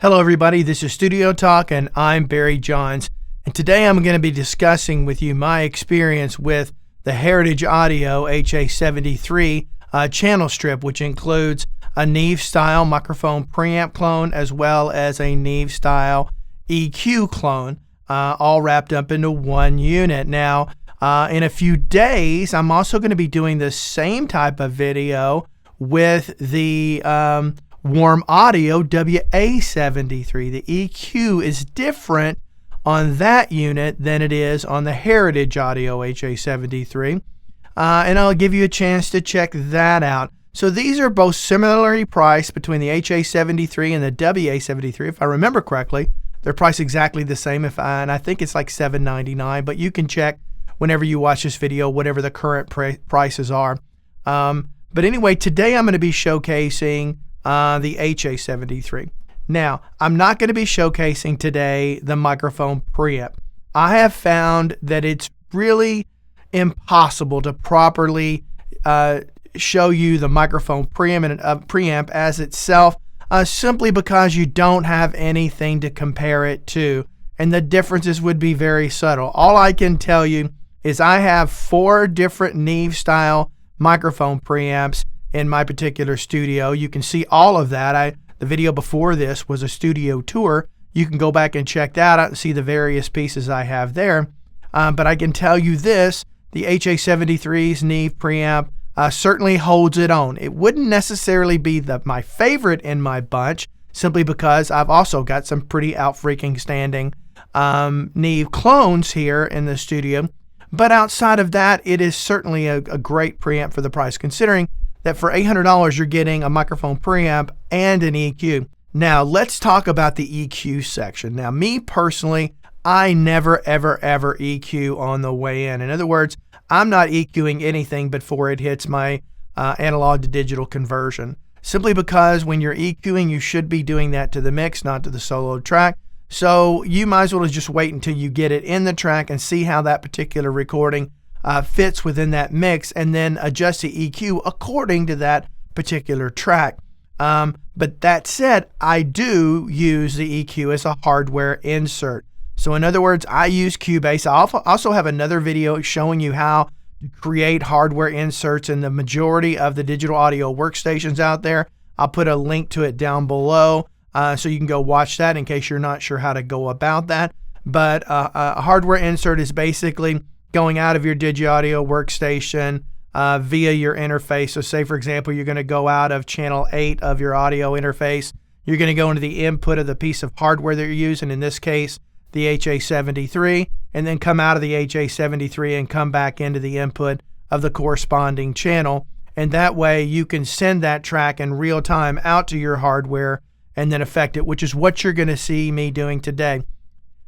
Hello everybody, this is Studio Talk and I'm Barry Johns. And today I'm going to be discussing with you my experience with the Heritage Audio HA-73 channel strip, which includes a Neve style microphone preamp clone as well as a Neve style EQ clone, all wrapped up into one unit. Now, in a few days, I'm also going to be doing the same type of video with the Warm Audio WA-73. The EQ is different on that unit than it is on the Heritage Audio HA-73, and I'll give you a chance to check that out. So these are both similarly priced between the HA-73 and the WA-73. If I remember correctly, they're priced exactly the same, and I think it's like $7.99, but you can check whenever you watch this video whatever the current prices are. But anyway, today I'm going to be showcasing the HA-73. Now, I'm not going to be showcasing today the microphone preamp. I have found that it's really impossible to properly show you the microphone preamp as itself, simply because you don't have anything to compare it to, and the differences would be very subtle. All I can tell you is I have 4 different Neve style microphone preamps in my particular studio. You can see all of that. The video before this was a studio tour. You can go back and check that out and see the various pieces I have there. But I can tell you this, the HA-73's Neve preamp certainly holds its own. It wouldn't necessarily be my favorite in my bunch, simply because I've also got some pretty out-freaking standing Neve clones here in the studio. But outside of that, it is certainly a great preamp for the price, considering that for $800 you're getting a microphone preamp and an EQ. Now let's talk about the EQ section. Now me personally, I never ever EQ on the way in. In other words, I'm not EQing anything before it hits my analog to digital conversion, simply because when you're EQing you should be doing that to the mix, not to the solo track. So you might as well just wait until you get it in the track and see how that particular recording fits within that mix, and then adjust the EQ according to that particular track. But that said, I do use the EQ as a hardware insert. So in other words, I use Cubase. I also have another video showing you how to create hardware inserts in the majority of the digital audio workstations out there. I'll put a link to it down below, so you can go watch that in case you're not sure how to go about that. But a hardware insert is basically going out of your DigiAudio workstation via your interface. So say, for example, you're going to go out of channel 8 of your audio interface. You're going to go into the input of the piece of hardware that you're using, in this case, the HA-73, and then come out of the HA-73 and come back into the input of the corresponding channel. And that way you can send that track in real time out to your hardware and then affect it, which is what you're going to see me doing today.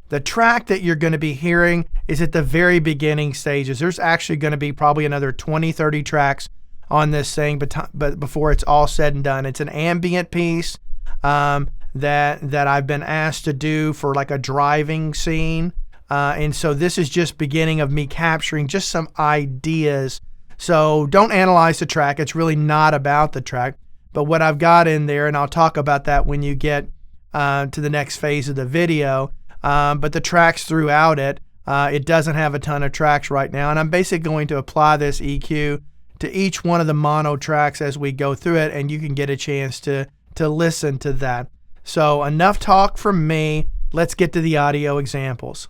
The track that you're going to be hearing is at the very beginning stages. There's actually going to be probably another 20-30 tracks on this thing, but before it's all said and done. It's an ambient piece that I've been asked to do for like a driving scene, and so this is just beginning of me capturing just some ideas. So don't analyze the track. It's really not about the track, but what I've got in there, and I'll talk about that when you get to the next phase of the video. But the tracks throughout it, it doesn't have a ton of tracks right now, and I'm basically going to apply this EQ to each one of the mono tracks as we go through it, and you can get a chance to listen to that. So enough talk from me. Let's get to the audio examples.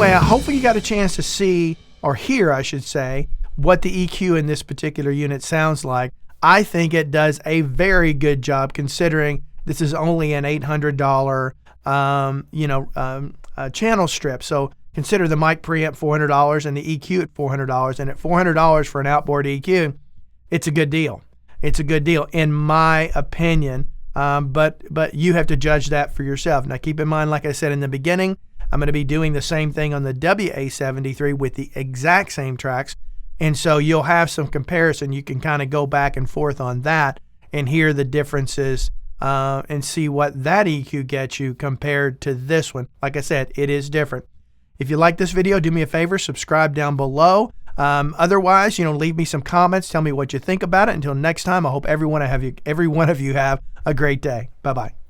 anyway, hopefully you got a chance to see, or hear, I should say, what the EQ in this particular unit sounds like. I think it does a very good job considering this is only an $800 channel strip. So consider the mic preamp $400 and the EQ at $400, and at $400 for an outboard EQ, it's a good deal. It's a good deal in my opinion, but you have to judge that for yourself. Now keep in mind, like I said in the beginning, I'm going to be doing the same thing on the HA-73 with the exact same tracks, and so you'll have some comparison. You can kind of go back and forth on that and hear the differences and see what that EQ gets you compared to this one. Like I said, it is different. If you like this video, do me a favor, subscribe down below. Otherwise, leave me some comments. Tell me what you think about it. Until next time, I hope every one of you have a great day. Bye-bye.